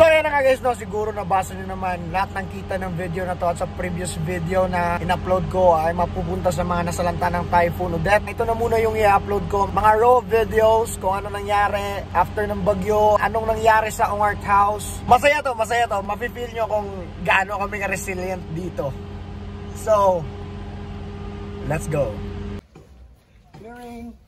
So ayan na nga guys, no, siguro nabasa nyo naman lahat ng kita ng video na to at sa previous video na in-upload ko ay mapupunta sa mga nasalanta ng Typhoon Odette. Ito na muna yung i-upload ko, mga raw videos kung ano nangyari after ng bagyo, anong nangyari sa Ongart House. Masaya to, mapipil nyo kung gaano kami ka-resilient dito. So, let's go. Clearing.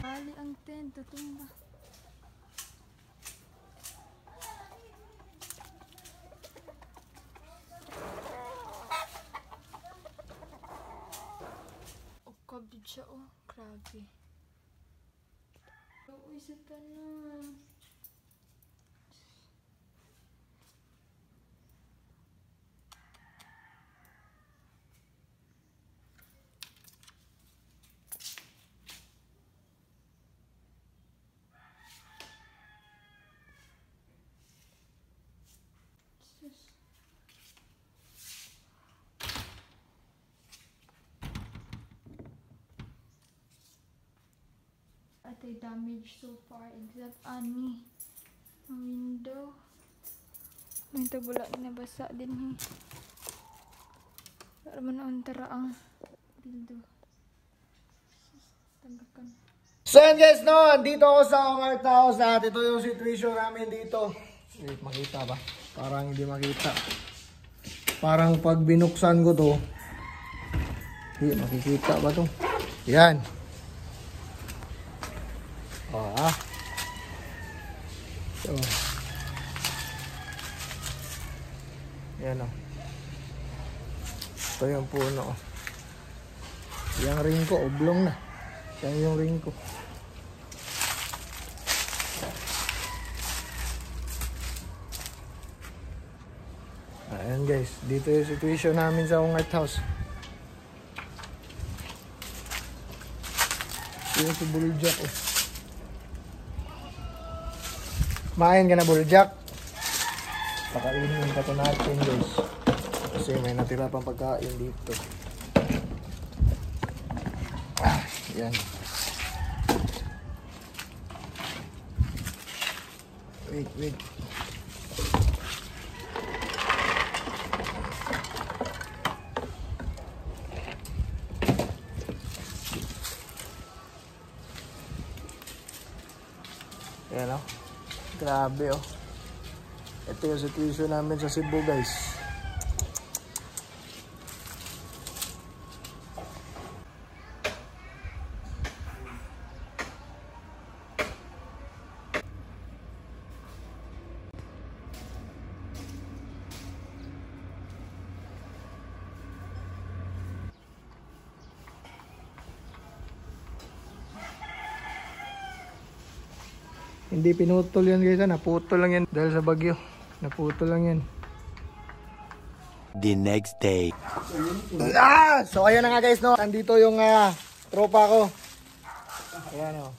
Bali ang tent, tutumba. Kabid siya, oh. Grabe. Uy, sa tanan. At ay damage so far except ani ang window. May tabula na basa din he. Para man ang taraang bildo. Tagakan. So yan guys, no, andito ako sa Ongart House at ito yung situation namin dito. Wait, makita ba? Parang hindi makita. Parang pag binuksan ko to, hindi makikita ba to? Yan. So, yan o. Ito yung puno. Yung ring ko, oblong na. Yan yung ring ko. Ayan guys, dito yung situation namin sa Ongart House. Yung si Buljak eh. Main ka na Buljak. Pakainin pa ito natin guys. Kasi may natira pang pagkain dito. Yan. Wait. Yan o. Grabe oh. Ito yung situation namin sa Cebu guys. Hindi pinutol yan guys, naputol lang yan dahil sa bagyo. Naputol lang yan. The next day. So ayun na nga guys, no. Nandito yung tropa ko. Ayan o.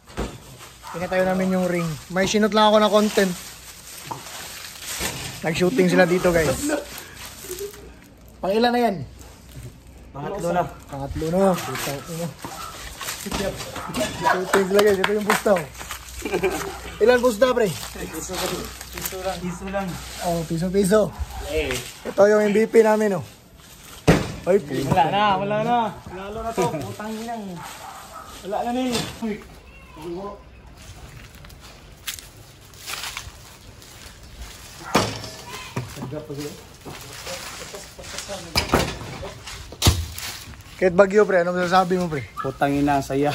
Pinatayo namin yung ring. May sinot lang ako na content. Nag-shooting sila dito guys. Pangilan na yan? Pangatlo na. Pangatlo na. Shooting sila guys, ito yung bustaw. Ilan pusta pre? Piso lang. Oh, piso. Ito yung MVP namin oh. Ay, Wala na. Lalo na to, putang inang. Wala na ni. Kahit bagyo pre, ano masasabi mo pre? Putang ina, saya.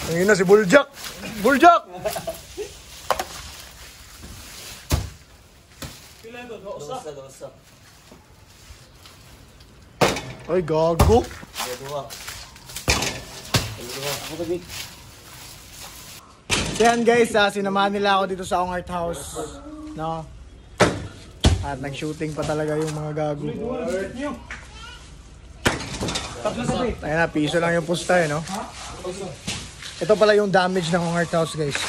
Ang ina si Buljak! Buljak! Dosa. Ay, gago! So yan guys, sinamahan nila ako dito sa Ongart House. No? At nag-shooting pa talaga yung mga gago. Ayan na, piso lang yung pusta eh, no? Ito pala yung damage ng Ongart House guys.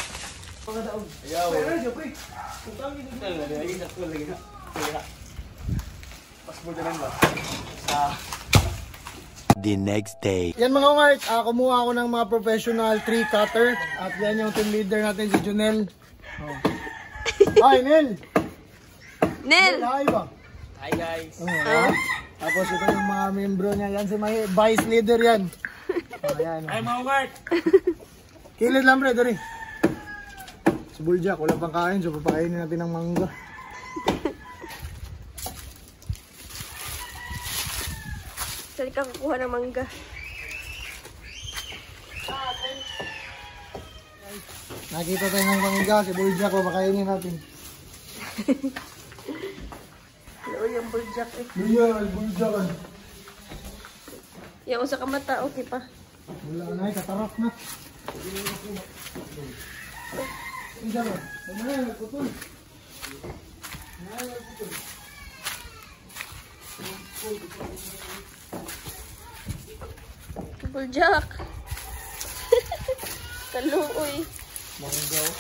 The next day. Yan mga ungart, kumuha ako ng mga professional tree cutter. At yan yung team leader natin, si Junel. Hi, Nel! Nel! Hi ba? Hi guys. Tapos ito yung mga membro niya. Yan si may vice leader yan. Ayan. Hi mga ungart. Kilid lang pre, Dori. Si Buljak, wala pang kain. So papakainin natin ng mangga. Sali ka kukuha ng mangga. Nakita tayo ng mangga. Si Buljak, papakainin natin. Ano yung buljak eh. Buljak, Buljak. Yung usa ka mata, okay pa. Wala na, katarap na. Hindi ba? Mamaya, nagputol. Buljak. Kaluoy. Manggaw.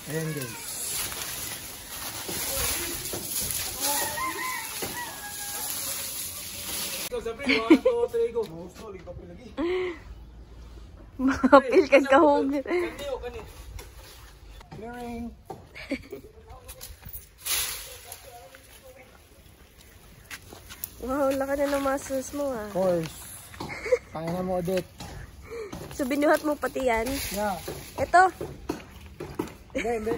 Ayan guys. Mapil kang kahog. Clearing. Wow, laki na ng muscles mo ah. Of course. Kaya na mo ulit. So binuhat mo pati yan? Yeah. Ito. Hindi.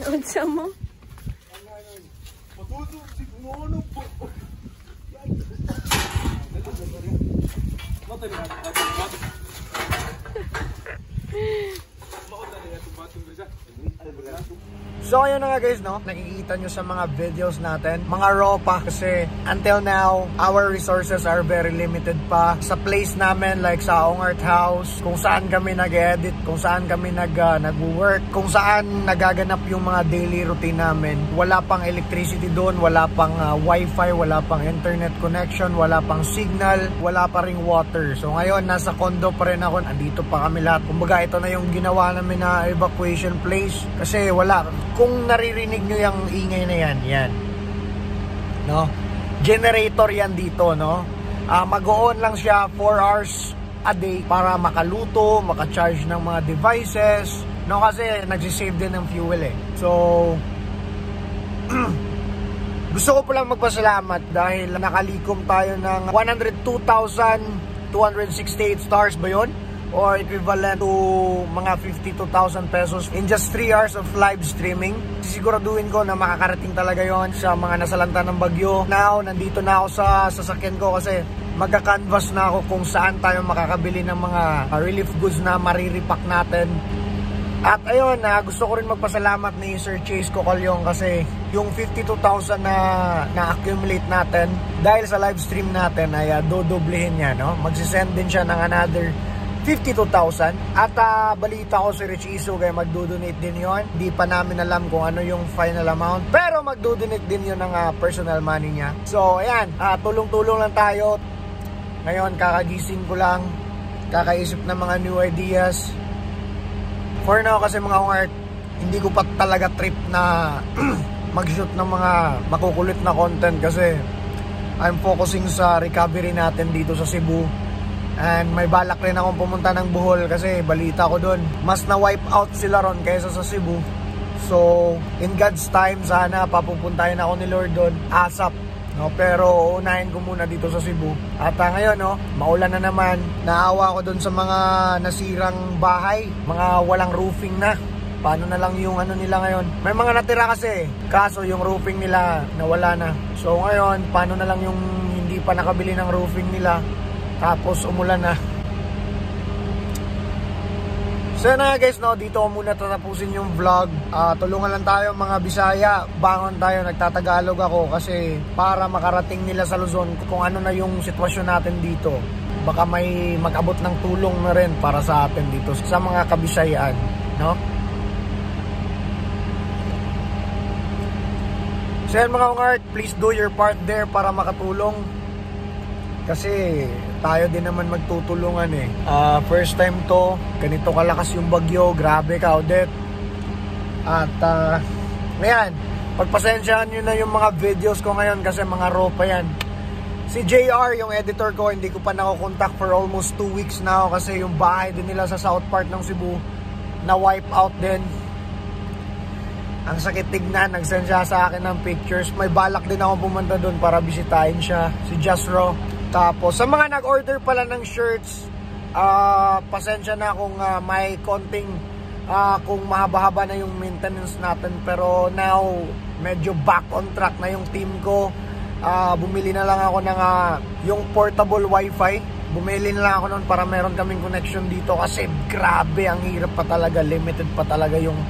Naunsa mo? So ayun na nga guys, no? Nakikita nyo sa mga videos natin, mga raw pa kasi until now, our resources are very limited pa. Sa place namin, like sa Ungart House, kung saan kami nag-edit, kung saan kami nag-work, kung saan nagaganap yung mga daily routine namin. Wala pang electricity doon, wala pang wifi, wala pang internet connection, wala pang signal, wala pa ring water. So ngayon, nasa condo pa rin ako, andito pa kami lahat. Kumbaga, ito na yung ginawa namin na evacuation place kasi wala. Kung naririnig nyo yung ingay na yan, no? Generator yan dito, no? Mag-on lang siya 4 hours a day para makaluto, maka-charge ng mga devices, no? Kasi nagsisave din ng fuel eh. So, gusto ko palang magpasalamat dahil nakalikom tayo ng 102,268 stars ba yun? Or equivalent to mga 52,000 pesos in just 3 hours of live streaming. Sisiguraduhin ko na makakarating talaga yon sa mga nasalanta ng bagyo. Now, nandito na ako sa sasakyan ko kasi magka-canvas na ako kung saan tayo makakabili ng mga relief goods na mariripak natin. At ayun, gusto ko rin magpasalamat ni Sir Chase Cocalyong kasi yung 52,000 na accumulate natin dahil sa live stream natin ay dodoblehin niya, no? Magsisend din siya ng another 52,000 at balita ko si Rich Iso kaya magdodonate din yon. Di pa namin alam kung ano yung final amount pero magdodonate din yon ng personal money niya. So ayan, tulong-tulong lang tayo. Ngayon kakagising ko lang, kakaisip ng mga new ideas. For now kasi mga ungart, hindi ko pa talaga trip na mag-shoot ng mga makukulit na content kasi I'm focusing sa recovery natin dito sa Cebu. And may balak rin akong pumunta ng Bohol kasi balita ko doon mas na-wipe out sila ron kaysa sa Cebu. So in God's time sana papupuntahin ako ni Lord doon ASAP, no? Pero unahin ko muna dito sa Cebu. At ngayon, no, maulan na naman. Naawa ko doon sa mga nasirang bahay, mga walang roofing na. Paano na lang yung ano nila ngayon? May mga natira kasi, kaso yung roofing nila nawala na. So ngayon, paano na lang yung hindi pa nakabili ng roofing nila? Tapos umulan na. So yun na guys, no, dito ko muna tatapusin yung vlog. Tulungan lang tayo mga Bisaya, bangon tayo, nagtatagalog ako kasi para makarating nila sa Luzon kung ano na yung sitwasyon natin dito. Baka may mag-abot ng tulong na rin para sa atin dito sa mga kabisayaan, no? So yan mga ungart, please do your part there para makatulong. Kasi tayo din naman magtutulungan eh. First time to, ganito kalakas yung bagyo, grabe ka Odette. At ngayon, pagpasensyahan nyo na yung mga videos ko ngayon kasi mga raw pa yan. Si JR, yung editor ko, hindi ko pa nakokontak for almost 2 weeks now kasi yung bahay din nila sa south part ng Cebu na wipe out din. Ang sakit tignan, nagsend siya sa akin ng pictures. May balak din ako pumunta doon para bisitahin siya, si Jasro. Tapos sa mga nag-order pala ng shirts, pasensya na kung may konting kung mahaba-haba na yung maintenance natin, pero now medyo back on track na yung team ko. Bumili na lang ako ng yung portable wifi. Bumili na lang ako noon para meron kaming connection dito kasi grabe, ang hirap pa talaga, limited pa talaga yung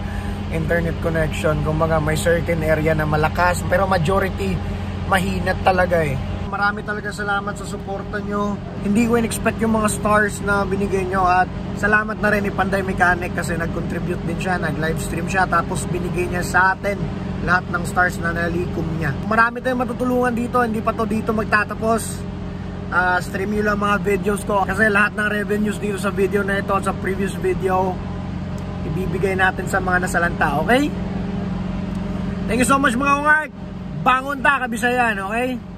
internet connection. Kumbaga may certain area na malakas pero majority mahinat talaga eh. Marami talaga salamat sa suporta nyo. Hindi ko in-expect yung mga stars na binigay nyo. At salamat na rin ni Panday Mechanic kasi nag-contribute din siya, nag-livestream siya. Tapos binigay niya sa atin lahat ng stars na nalikom niya. Marami tayong matutulungan dito. Hindi pa to dito magtatapos. Stream nyo lang mga videos ko. Kasi lahat ng revenues dito sa video na ito at sa previous video, ibibigay natin sa mga nasalanta. Okay? Thank you so much mga ungart. Bangon ta, Kabisayan. Okay?